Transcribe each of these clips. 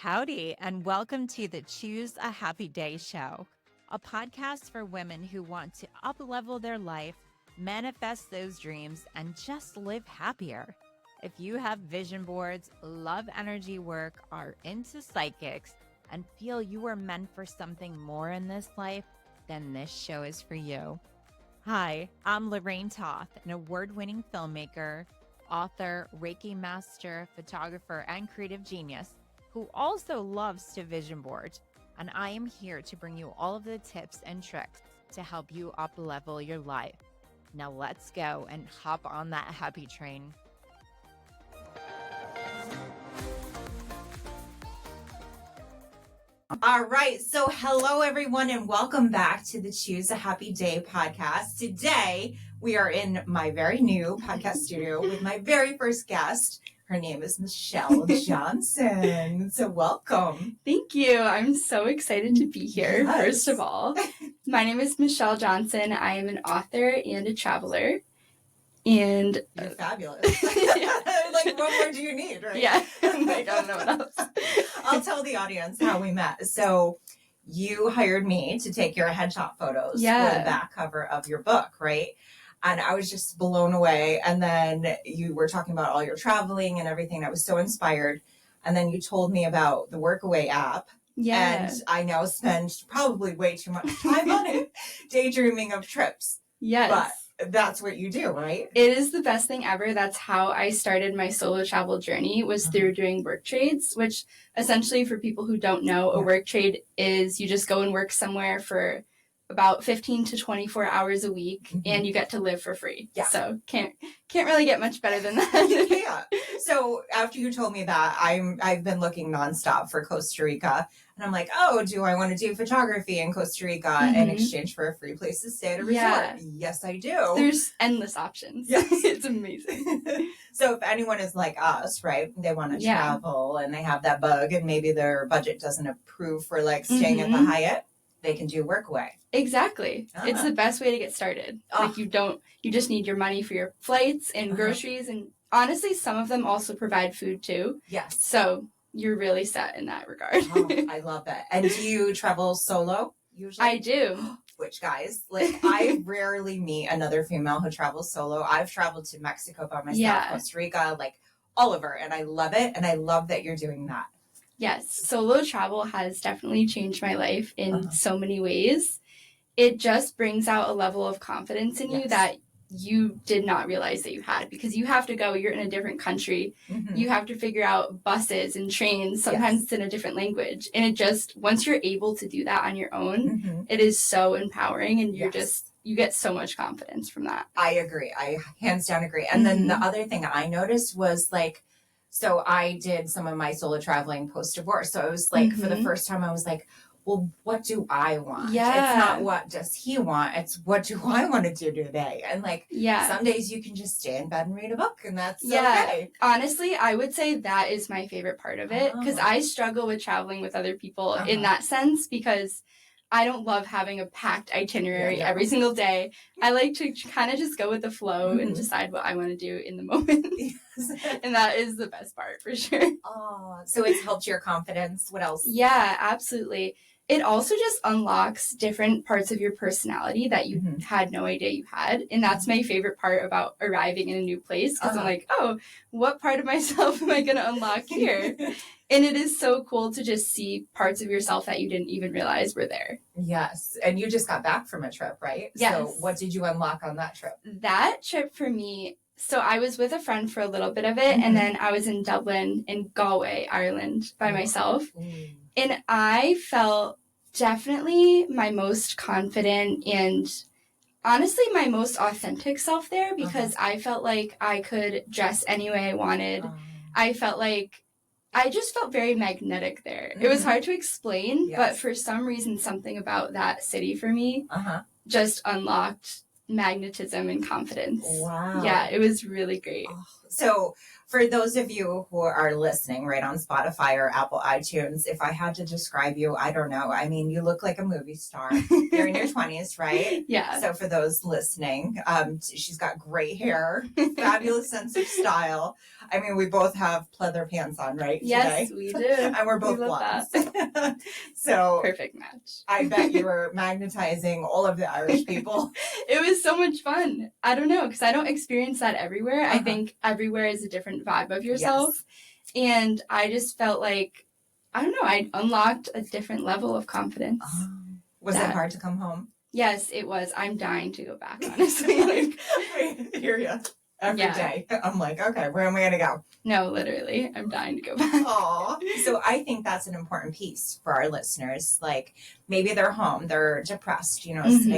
Howdy, and welcome to the Choose a Happy Day show, a podcast for women who want to up-level their life, manifest those dreams, and just live happier. If you have vision boards, love energy work, are into psychics, and feel you are meant for something more in this life, then this show is for you. Hi, I'm Lorraine Toth, an award-winning filmmaker, author, Reiki master, photographer, and creative genius who also loves to vision board. And I am here to bring you all of the tips and tricks to help you up-level your life. Now let's go and hop on that happy train. All right. So hello, everyone, and welcome back to the Choose a Happy Day podcast. Today, we are in my very new podcast studio with my very first guest. Her name is Michelle Johnson. So welcome. Thank you. I'm so excited to be here, Yes. First of all. My name is Michelle Johnson. I am an author and a traveler. And You're fabulous. Like, what more do you need, right? yeah, I don't know what else. I'll tell the audience how we met. So you hired me to take your headshot photos for the back cover of your book, right? And I was just blown away. And then you were talking about all your traveling and everything. I was so inspired. And then you told me about the Workaway app. Yeah. And I now spend probably way too much time on it, daydreaming of trips. Yes. But that's what you do, right? It is the best thing ever. That's how I started my solo travel journey, was through doing work trades, which essentially, for people who don't know, a work trade is you just go and work somewhere for about 15 to 24 hours a week, and you get to live for free. Yeah. So can't really get much better than that. Yeah. So after you told me that, I've been looking nonstop for Costa Rica, and I'm like, oh, do I want to do photography in Costa Rica in exchange for a free place to stay at a resort? Yeah. Yes, I do. There's endless options. Yes. It's amazing. So if anyone is like us, right, they want to travel and they have that bug and maybe their budget doesn't approve for like staying at the Hyatt, they can do Workaway. Exactly. It's the best way to get started. Like you just need your money for your flights and groceries, and honestly, some of them also provide food too. Yes. So you're really set in that regard. I love it. And do you travel solo usually? I do. Which, guys, like, I rarely meet another female who travels solo. I've traveled to Mexico by myself, Costa Rica, like all over, and I love it. And I love that you're doing that. Yes, solo travel has definitely changed my life in so many ways. It just brings out a level of confidence in you that you did not realize that you had, because you have to go, you're in a different country, you have to figure out buses and trains, sometimes it's in a different language. And it just, once you're able to do that on your own, it is so empowering, and you're you get so much confidence from that. I agree. I hands down agree. And then the other thing I noticed was like, so I did some of my solo traveling post-divorce. So it was like, for the first time, I was like, well, what do I want? Yeah. It's not what does he want. It's what do I want to do today? And like, some days you can just stay in bed and read a book, and that's okay. Honestly, I would say that is my favorite part of it, because I struggle with traveling with other people in that sense, because I don't love having a packed itinerary every single day. I like to kind of just go with the flow and decide what I want to do in the moment. And that is the best part, for sure. Oh, so it's helped your confidence. What else? Yeah, absolutely. It also just unlocks different parts of your personality that you had no idea you had. And that's my favorite part about arriving in a new place, because I'm like, oh, what part of myself am I going to unlock here? And it is so cool to just see parts of yourself that you didn't even realize were there. Yes. And you just got back from a trip, right? Yes. So what did you unlock on that trip? That trip for me, so I was with a friend for a little bit of it, and then I was in Dublin and Galway, Ireland by myself. And I felt definitely my most confident and honestly my most authentic self there, because I felt like I could dress any way I wanted. I felt like I just felt very magnetic there. It was hard to explain, but for some reason, something about that city for me just unlocked magnetism and confidence. Wow. Yeah, it was really great. So For those of you who are listening right on Spotify or Apple iTunes, if I had to describe you, I don't know. I mean, you look like a movie star. You're in your 20s, right? Yeah. So for those listening, she's got great hair, fabulous sense of style. I mean, we both have pleather pants on, right? Yes, today? we do. And we're both blondes. So perfect match. I bet you were magnetizing all of the Irish people. It was so much fun. I don't know, because I don't experience that everywhere. I think everywhere is a different vibe of yourself. Yes. And I just felt like, I don't know, I unlocked a different level of confidence. Was it hard to come home? Yes, it was. I'm dying to go back, honestly. I hear you. Every day. I'm like, okay, where am I going to go? No, literally. I'm dying to go back. Aw. So I think that's an important piece for our listeners. Like, maybe they're home, they're depressed, sitting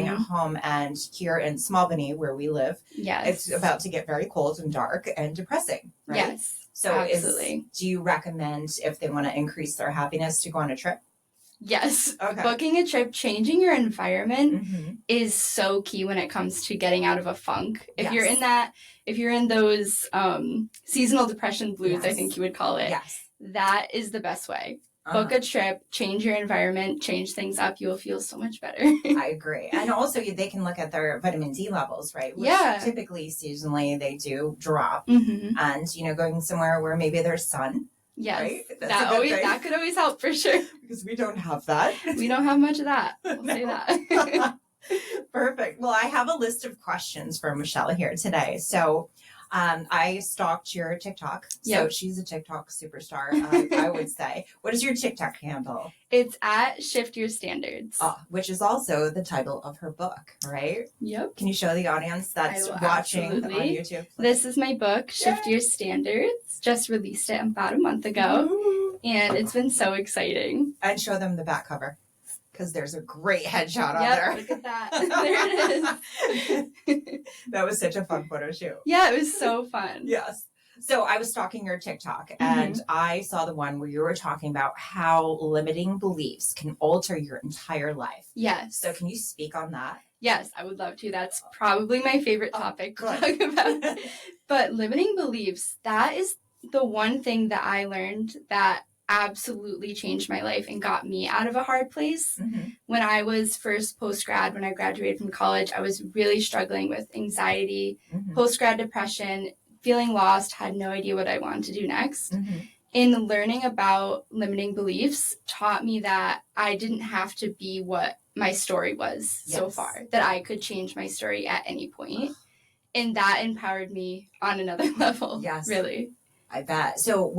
at home, and here in Smallbany, where we live, it's about to get very cold and dark and depressing, right? Yes, so absolutely. Do you recommend, if they want to increase their happiness, to go on a trip? Yes. Okay. Booking a trip, changing your environment is so key when it comes to getting out of a funk. If you're in those seasonal depression blues, I think you would call it, that is the best way. Book a trip, change your environment, change things up. You'll feel so much better. I agree. And also they can look at their vitamin D levels, right? Which typically seasonally they do drop. And, going somewhere where maybe there's sun. Yes, right? that could always help for sure. Because we don't have that. We don't have much of that. We'll say that. Perfect. Well, I have a list of questions for Michelle here today. So I stalked your TikTok. So she's a TikTok superstar, I would say. What is your TikTok handle? It's at Shift Your Standards. Which is also the title of her book, right? Yep. Can you show the audience that's watching on YouTube? This is my book, Shift Your Standards. Just released it about a month ago. Ooh. And it's been so exciting. And show them the back cover, because there's a great headshot on there. Look at that. There it is. That was such a fun photo shoot. Yeah, it was so fun. Yes. So I was stalking your TikTok, and I saw the one where you were talking about how limiting beliefs can alter your entire life. Yes. So can you speak on that? Yes, I would love to. That's probably my favorite topic to talk about. But limiting beliefs, that is the one thing that I learned that absolutely changed my life and got me out of a hard place. When I was first post-grad, when I graduated from college, I was really struggling with anxiety, post-grad depression, feeling lost, had no idea what I wanted to do next. And learning about limiting beliefs taught me that I didn't have to be what my story was so far, that I could change my story at any point. And that empowered me on another level. Yes. Really. I bet. So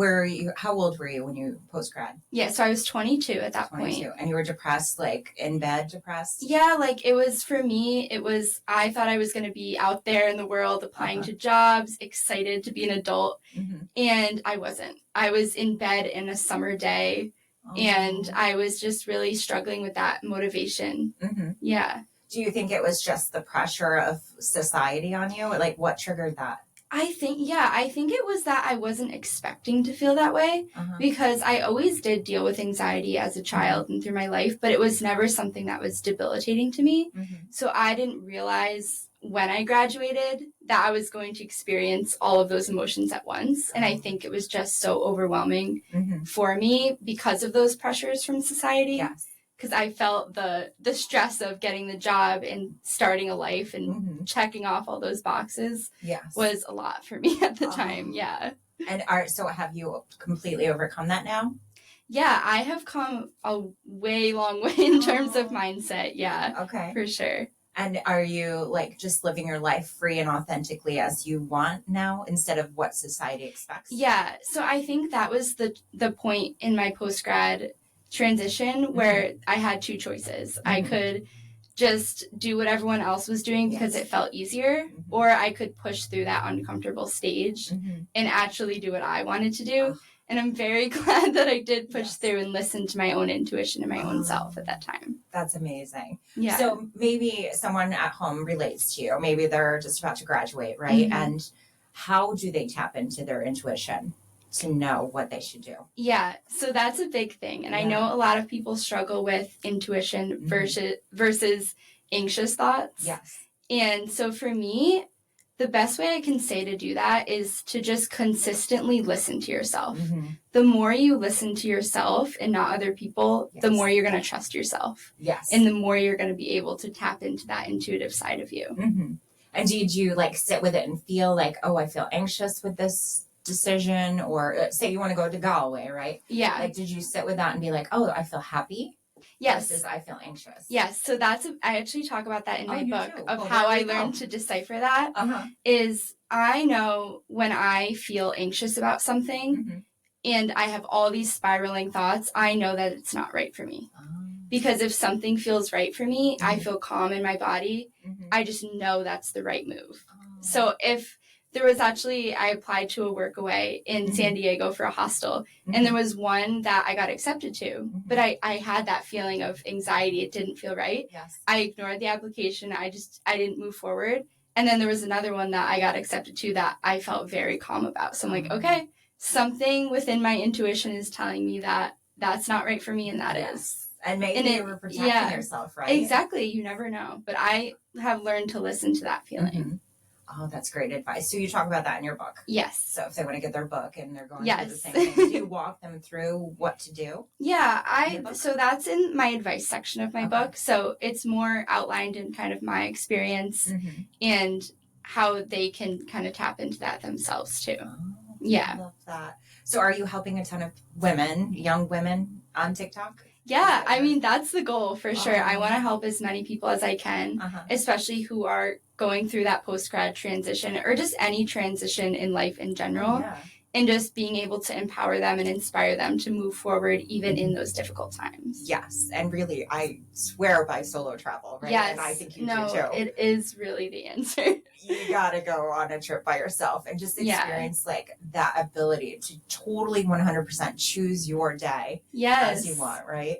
how old were you when you post-grad? Yeah, so I was 22 at that 22. Point. And you were depressed, like in bed depressed? Yeah, like for me, I thought I was going to be out there in the world applying to jobs, excited to be an adult. And I wasn't. I was in bed in a summer day and I was just really struggling with that motivation. Yeah. Do you think it was just the pressure of society on you? Like, what triggered that? I think it was that I wasn't expecting to feel that way because I always did deal with anxiety as a child and through my life, but it was never something that was debilitating to me. So I didn't realize when I graduated that I was going to experience all of those emotions at once. And I think it was just so overwhelming for me because of those pressures from society. Yes. Because I felt the stress of getting the job and starting a life and checking off all those boxes was a lot for me at the time. Yeah. And so have you completely overcome that now? Yeah, I have come a way long way in terms of mindset. Yeah. Okay. For sure. And are you like just living your life free and authentically as you want now instead of what society expects? Yeah. So I think that was the point in my post-grad transition where I had two choices. I could just do what everyone else was doing because it felt easier, or I could push through that uncomfortable stage and actually do what I wanted to do. And I'm very glad that I did push through and listen to my own intuition and my own self at that time. That's amazing. Yeah. So maybe someone at home relates to you. Maybe they're just about to graduate, right? And how do they tap into their intuition to know what they should do? Yeah, so that's a big thing. And I know a lot of people struggle with intuition versus anxious thoughts. Yes. And so for me, the best way I can say to do that is to just consistently listen to yourself. Mm-hmm. The more you listen to yourself and not other people, Yes. the more you're going to trust yourself. Yes. And the more you're going to be able to tap into that intuitive side of you. Mm-hmm. And did you like sit with it and feel like, oh, I feel anxious with this decision? Or say you want to go to Galway, right? Yeah. Like, did you sit with that and be like, oh, I feel happy? Yes. Versus I feel anxious. Yes. So I actually talk about that in my book of well, how I learned to decipher that. Is I know when I feel anxious about something Mm-hmm. and I have all these spiraling thoughts, I know that it's not right for me. Because if something feels right for me, I feel calm in my body. Mm-hmm. I just know that's the right move. So if there was actually, I applied to a Workaway in San Diego for a hostel, and there was one that I got accepted to, but I had that feeling of anxiety. It didn't feel right. Yes. I ignored the application. I didn't move forward. And then there was another one that I got accepted to that I felt very calm about. So I'm like, okay, something within my intuition is telling me that that's not right for me, and that is. And maybe you were protecting yourself, right? Exactly. You never know. But I have learned to listen to that feeling. Oh, that's great advice. So you talk about that in your book. Yes. So if they want to get their book and they're going through the same thing, do you walk them through what to do? Yeah, so that's in my advice section of my book. So it's more outlined in kind of my experience and how they can kind of tap into that themselves too. Oh, yeah. I love that. So are you helping a ton of women, young women on TikTok? Yeah, I mean, that's the goal for sure. I want to help as many people as I can, especially who are going through that post-grad transition or just any transition in life in general, and just being able to empower them and inspire them to move forward even in those difficult times. Yes, and really, I swear by solo travel, right? Yes. And I think you do too. It is really the answer. You gotta go on a trip by yourself and just experience like that ability to totally 100% choose your day as you want, right?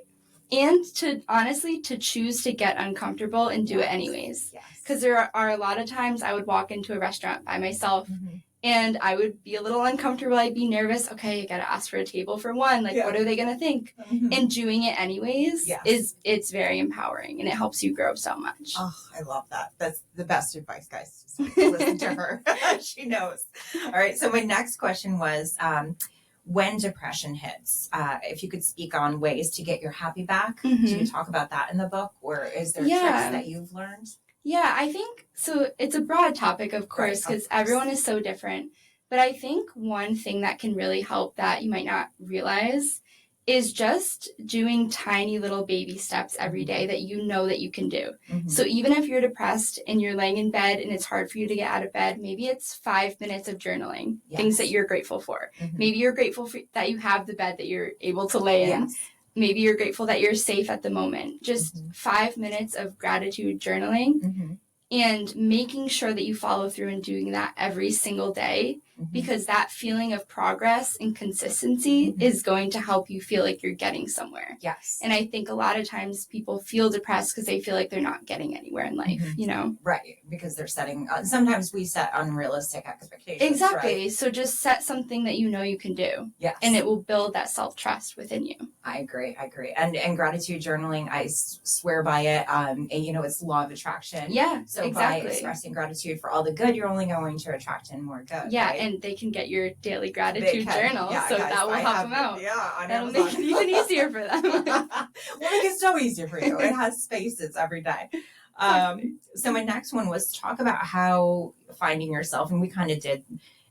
And to honestly to choose to get uncomfortable and do it anyways. Because there are a lot of times I would walk into a restaurant by myself and I would be a little uncomfortable. I'd be nervous. Okay, I gotta ask for a table for one. Like, what are they gonna think? And doing it anyways it's very empowering and it helps you grow so much. Oh, I love that. That's the best advice, guys. Just listen to her. She knows. All right. So my next question was, when depression hits, if you could speak on ways to get your happy back, do you talk about that in the book, or is there tricks that you've learned? Yeah, I think so. It's a broad topic, of course, because everyone is so different. But I think one thing that can really help that you might not realize is just doing tiny little baby steps every day that you know that you can do. So even if you're depressed and you're laying in bed and it's hard for you to get out of bed, maybe it's 5 minutes of journaling, things that you're grateful for. Maybe you're grateful that you have the bed that you're able to lay in. Maybe you're grateful that you're safe at the moment. Just 5 minutes of gratitude journaling and making sure that you follow through and doing that every single day, because that feeling of progress and consistency is going to help you feel like you're getting somewhere. Yes. And I think a lot of times people feel depressed because they feel like they're not getting anywhere in life, you know? Right. Because they're setting, sometimes we set unrealistic expectations. Exactly. Right? So just set something that you know you can do. Yes. And it will build that self-trust within you. I agree. And gratitude journaling, I swear by it. And you know, it's law of attraction. Yeah. So exactly. by expressing gratitude for all the good, you're only going to attract in more good. Yeah, right? and they can get your daily gratitude journal, so guys, that will help them out. Yeah, that'll make it even easier for them. We'll make it so easier for you. It has spaces every day. So my next one was talk about how finding yourself, and we kind of did.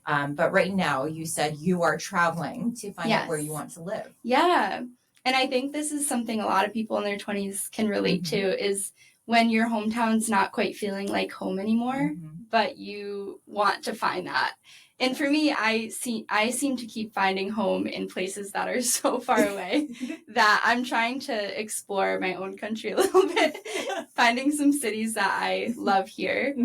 But right now, you said you are traveling to find out where you want to live. Yeah, and I think this is something a lot of people in their 20s can relate to, is when your hometown's not quite feeling like home anymore, but you want to find that. And for me, I seem to keep finding home in places that are so far away that I'm trying to explore my own country a little bit, finding some cities that I love here.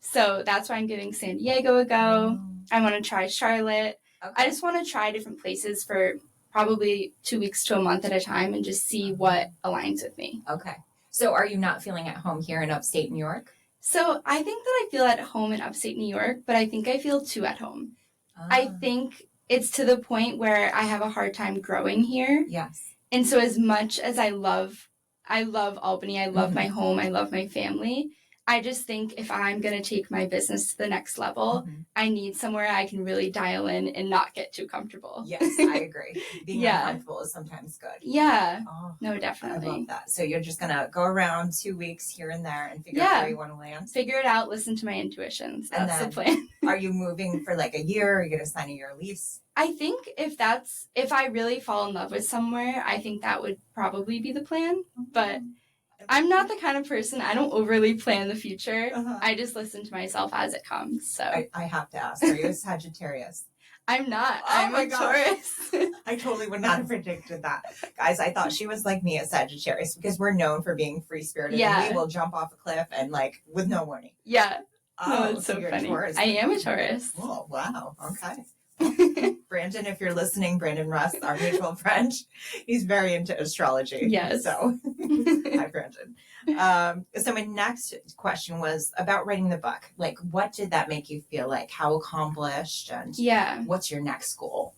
So that's why I'm giving San Diego a go. I want to try Charlotte. I just want to try different places for probably 2 weeks to a month at a time and just see what aligns with me. Okay. So are you not feeling at home here in upstate New York? So I think that I feel at home in upstate New York, but I think I feel too at home. I think it's to the point where I have a hard time growing here. Yes. And so as much as I love Albany, I love my home, I love my family, I just think if I'm going to take my business to the next level, I need somewhere I can really dial in and not get too comfortable. Yes, I agree. Being uncomfortable is sometimes good. Yeah. Oh, no, definitely. I love that. So you're just going to go around 2 weeks here and there and figure out where you want to land? Figure it out, listen to my intuitions. That's the plan. Are you moving for like a year? Are you going to sign a year lease? I think if I really fall in love with somewhere, I think that would probably be the plan. But I'm not the kind of person, I don't overly plan the future. I just listen to myself as it comes. So I have to ask, are you a Sagittarius? I'm not. Oh I'm my a Taurus. I totally would not have predicted that. Guys, I thought she was like me, a Sagittarius, because we're known for being free-spirited. And we will jump off a cliff and like with no warning. Yeah. Oh, it's so you're funny. A Taurus. I am a Taurus. Oh, wow. Okay. Brandon, if you're listening, Brandon Russ, our mutual friend, he's very into astrology. Yes. So, hi, Brandon. So my next question was about writing the book. Like, what did that make you feel like? How accomplished? And what's your next goal?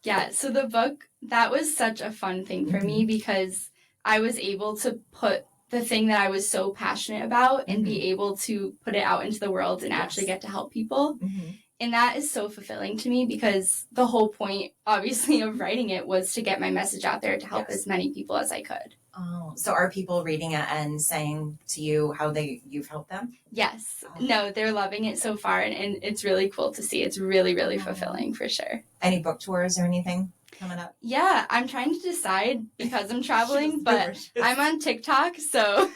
Yeah. So the book, that was such a fun thing for me because I was able to put the thing that I was so passionate about and be able to put it out into the world and actually get to help people. And that is so fulfilling to me because the whole point, obviously, of writing it was to get my message out there to help as many people as I could. Oh, so are people reading it and saying to you how you've helped them? Yes. No, they're loving it so far, and it's really cool to see. It's really, really fulfilling for sure. Any book tours or anything coming up? Yeah, I'm trying to decide because I'm traveling, but I'm on TikTok, so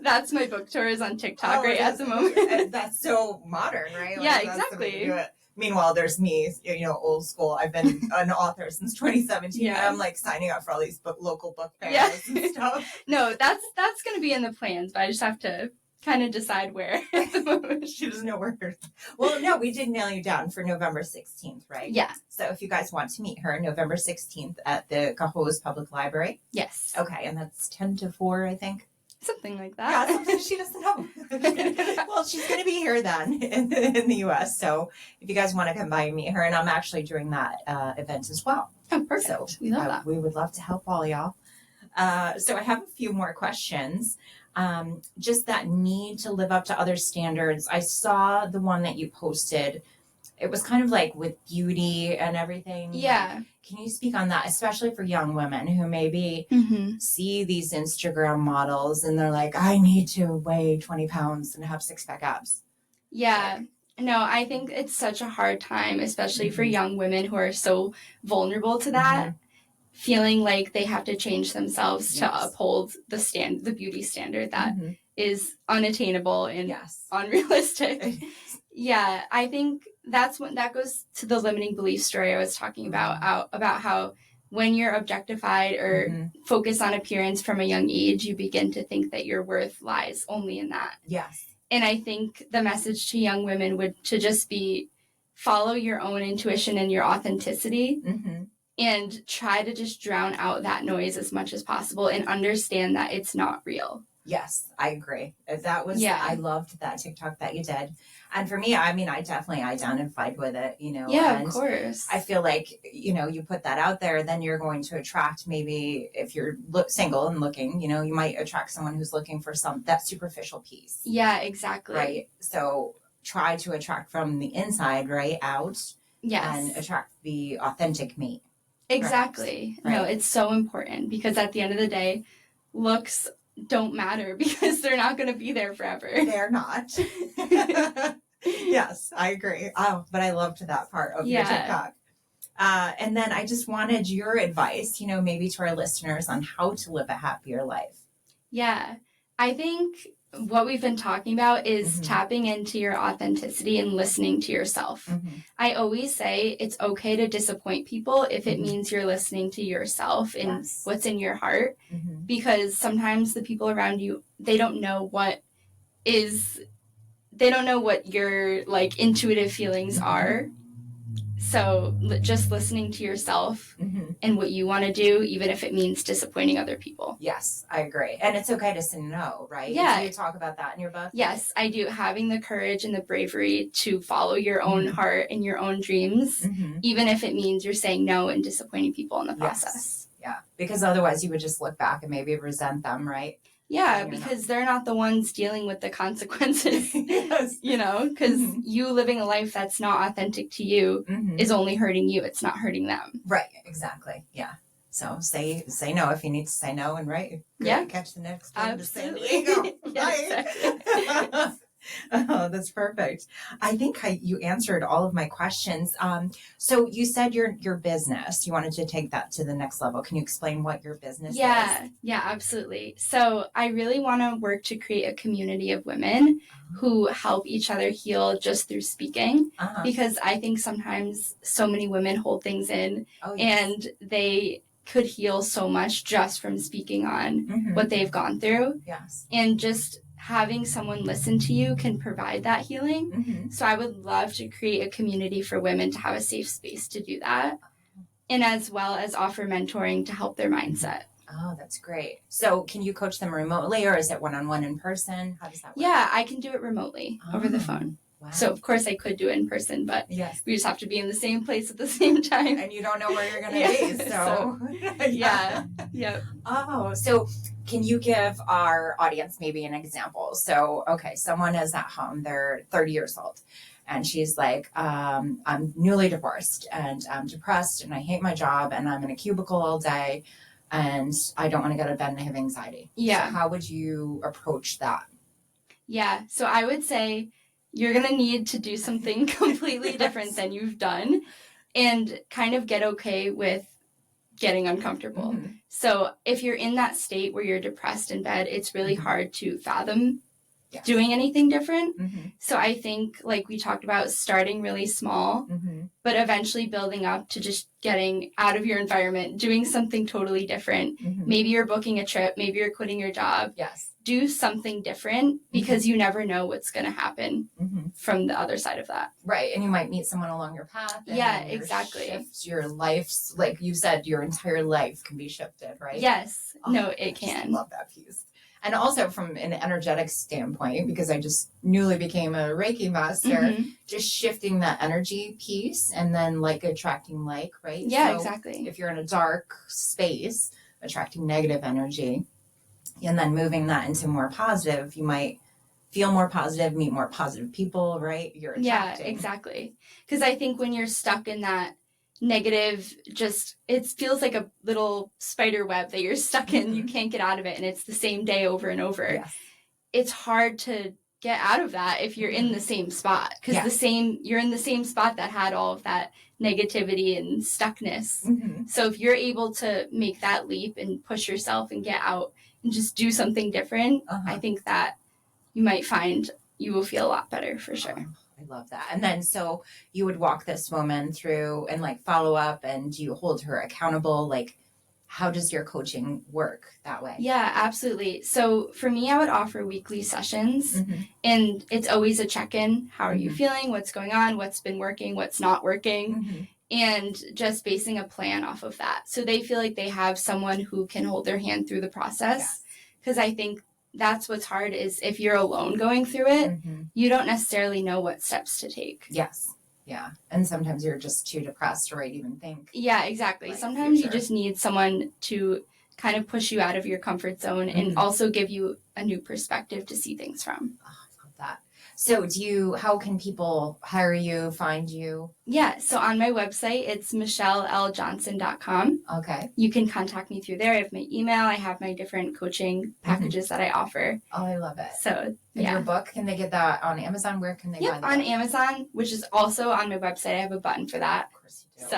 that's my book tour is on TikTok at the moment. That's so modern, right? Yeah, exactly. Meanwhile, there's me, old school. I've been an author since 2017. And I'm like signing up for all these local book fairs and stuff. No, that's going to be in the plans, but I just have to kind of decide where at the moment. She doesn't know where. Well, no, we did nail you down for November 16th, right? Yeah. So if you guys want to meet her, November 16th at the Cahoes Public Library. Yes. Okay, and that's 10 to 4, I think. Something like that. Yeah, something she doesn't know. Well, she's going to be here then in the U.S. So if you guys want to come by and meet her, and I'm actually doing that event as well. Oh, perfect. So we love that. We would love to help all y'all. So I have a few more questions. Just that need to live up to other standards. I saw the one that you posted. It was kind of like with beauty and everything. Yeah. Can you speak on that, especially for young women who maybe see these Instagram models and they're like, I need to weigh 20 pounds and have 6-pack abs? Yeah. No, I think it's such a hard time, especially for young women who are so vulnerable to that, feeling like they have to change themselves to uphold the beauty standard that is unattainable and unrealistic. Yeah, I think that goes to the limiting belief story I was talking about how when you're objectified or focus on appearance from a young age, you begin to think that your worth lies only in that. Yes. And I think the message to young women would to just be follow your own intuition and your authenticity and try to just drown out that noise as much as possible and understand that it's not real. Yes, I agree. That was, I loved that TikTok that you did. And for me, I mean, I definitely identified with it, Yeah, and of course. I feel like, you put that out there, then you're going to attract maybe if you're single and looking, you might attract someone who's looking for that superficial piece. Yeah, exactly. Right. So try to attract from the inside, right, out. Yes. And attract the authentic me. Exactly. Right? No, it's so important because at the end of the day, looks don't matter because they're not going to be there forever. They're not. Yes, I agree. Oh, but I loved that part of your TikTok. And then I just wanted your advice, maybe to our listeners on how to live a happier life. Yeah, I think what we've been talking about is tapping into your authenticity and listening to yourself. I always say it's okay to disappoint people if it means you're listening to yourself and what's in your heart, because sometimes the people around you, they don't know what your like intuitive feelings are. So just listening to yourself and what you want to do, even if it means disappointing other people. Yes, I agree. And it's okay to say no, right? Yeah. Do you talk about that in your book? Yes, I do. Having the courage and the bravery to follow your own heart and your own dreams, even if it means you're saying no and disappointing people in the process. Yeah, because otherwise you would just look back and maybe resent them, right? Yeah, because they're not the ones dealing with the consequences, yes. you know, because you living a life that's not authentic to you is only hurting you. It's not hurting them. Right. Exactly. Yeah. So say no if you need to say no, and right. Yeah. Catch the next plane to San Absolutely. Diego. Yeah, Right. exactly. Oh, that's perfect. I think you answered all of my questions. So you said your business, you wanted to take that to the next level. Can you explain what your business is? Yeah, absolutely. So I really want to work to create a community of women who help each other heal just through speaking, because I think sometimes so many women hold things in and they could heal so much just from speaking on what they've gone through. Yes. And just having someone listen to you can provide that healing. So I would love to create a community for women to have a safe space to do that, and as well as offer mentoring to help their mindset. Oh, that's great. So can you coach them remotely, or is it one-on-one in person? How does that work? Yeah, I can do it remotely over the phone. Wow. So of course I could do it in person, but we just have to be in the same place at the same time. And you don't know where you're going to be. So yeah. Oh, so can you give our audience maybe an example? So, okay, someone is at home, they're 30 years old, and she's like, I'm newly divorced and I'm depressed and I hate my job and I'm in a cubicle all day and I don't want to go to bed and I have anxiety. Yeah. So how would you approach that? Yeah. So I would say you're going to need to do something completely different than you've done and kind of get okay with getting uncomfortable. So if you're in that state where you're depressed in bed, it's really hard to fathom doing anything different. So I think, like we talked about, starting really small, but eventually building up to just getting out of your environment, doing something totally different. Maybe you're booking a trip, maybe you're quitting your job. Yes. Do something different, because you never know what's going to happen from the other side of that. Right. And you might meet someone along your path. And yeah, exactly. Shift your life's, like you said, your entire life can be shifted, right? Yes. No, it can. I love that piece. And also from an energetic standpoint, because I just newly became a Reiki master, just shifting that energy piece and then like attracting like, right? Yeah, so exactly. If you're in a dark space, attracting negative energy, and then moving that into more positive, you might feel more positive, meet more positive people, right? You're attracting. Yeah, exactly. Because I think when you're stuck in that negative, just it feels like a little spider web that you're stuck in. You can't get out of it, and it's the same day over and over. Yes. It's hard to get out of that if you're in the same spot, because you're in the same spot that had all of that negativity and stuckness. So if you're able to make that leap and push yourself and get out and just do something different, I think that you might find you will feel a lot better for sure. I love that. And then so you would walk this woman through and like follow up, and you hold her accountable. Like, how does your coaching work that way? Yeah, absolutely. So for me, I would offer weekly sessions, and it's always a check-in. How are you feeling? What's going on? What's been working? What's not working? And just basing a plan off of that. So they feel like they have someone who can hold their hand through the process. Because I think that's what's hard, is if you're alone going through it, you don't necessarily know what steps to take. Yes. Yeah. And sometimes you're just too depressed to even think. Yeah, exactly. Sometimes you just need someone to kind of push you out of your comfort zone and also give you a new perspective to see things from. Oh, I love that. So how can people hire you, find you? Yeah, so on my website, it's michelleljohnson.com. Okay. You can contact me through there. I have my email. I have my different coaching packages that I offer. Oh, I love it. So, Your book, can they get that on Amazon? Where can they buy that? On Amazon, which is also on my website. I have a button for that. Of course you do.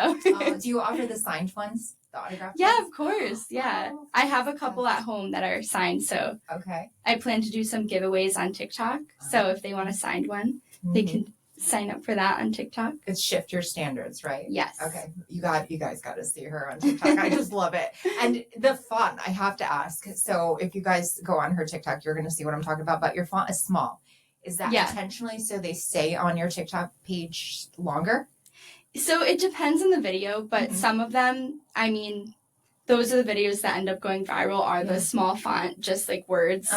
So, do you offer the signed ones? The autographed Yeah, ones? of course. Yeah. Oh, I have a couple at home that are signed. So okay. I plan to do some giveaways on TikTok. So if they want a signed one, they can sign up for that on TikTok. It's Shift Your Standards, right? Yes. Okay. You guys got to see her on TikTok. I just love it. And the font, I have to ask. So if you guys go on her TikTok, you're going to see what I'm talking about, but your font is small. Is that intentionally so they stay on your TikTok page longer? So it depends on the video, but some of them, I mean, those are the videos that end up going viral are the small font, just like words.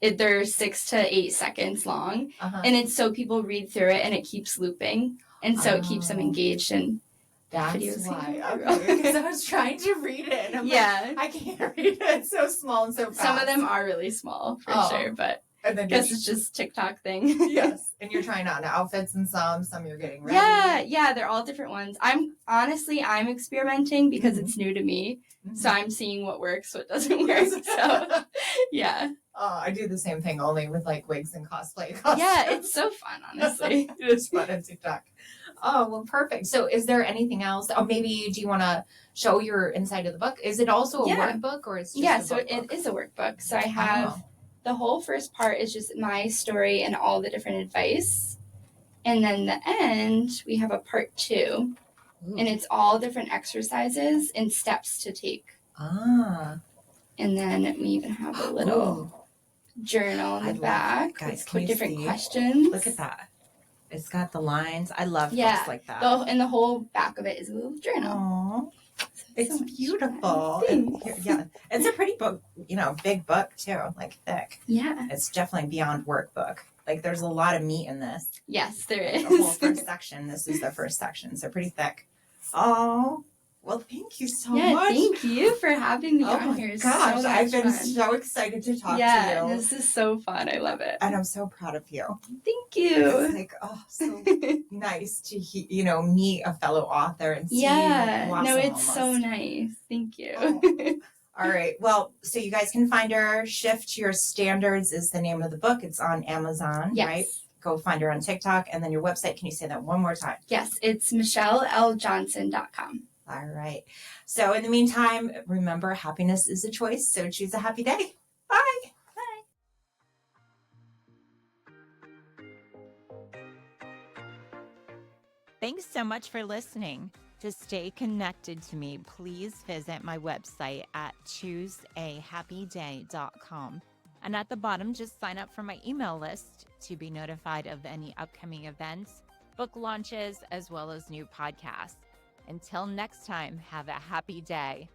They're 6 to 8 seconds long. And it's so people read through it and it keeps looping. And so it keeps them engaged and That's videos why. here. Okay, because I was trying to read it. And I'm like, I can't read it. It's so small and so fast. Some of them are really small for sure, but and then I guess it's just TikTok thing. Yes. And you're trying on outfits and some you're getting ready. Yeah, they're all different ones. I'm experimenting because it's new to me. Mm-hmm. So I'm seeing what works, what doesn't work. So yeah. I do the same thing, only with like wigs and cosplay costumes. Yeah, it's so fun, honestly. It is fun on TikTok. Oh, well, perfect. So is there anything else? Oh, maybe do you want to show your inside of the book? Is it also a workbook or it's just a book? It is a workbook. So I have the whole first part is just my story and all the different advice. And then the end, we have a part 2. Ooh. And it's all different exercises and steps to take. And then we even have a little journal in the back. Guys, with different questions. Look at that. It's got the lines. I love books like that. And the whole back of it is a little journal. Aww. It's so beautiful. Yeah. It's a pretty book, big book too, like thick. Yeah. It's definitely beyond workbook. Like there's a lot of meat in this. Yes, there is. The whole first section. This is the first section. So pretty thick. Oh, well, thank you so much. Thank you for having me on here. Gosh, I've been so excited to talk to you. Yeah, this is so fun. I love it. And I'm so proud of you. Thank you. It's like, so nice to, meet a fellow author and see you blossom it's so nice. Thank you. Oh. All right. Well, so you guys can find her. Shift Your Standards is the name of the book. It's on Amazon, right? Go find her on TikTok. And then your website. Can you say that one more time? Yes, it's michelleljohnson.com. All right. So in the meantime, remember, happiness is a choice. So choose a happy day. Bye. Thanks so much for listening. To stay connected to me, please visit my website at chooseahappyday.com. And at the bottom, just sign up for my email list to be notified of any upcoming events, book launches, as well as new podcasts. Until next time, have a happy day.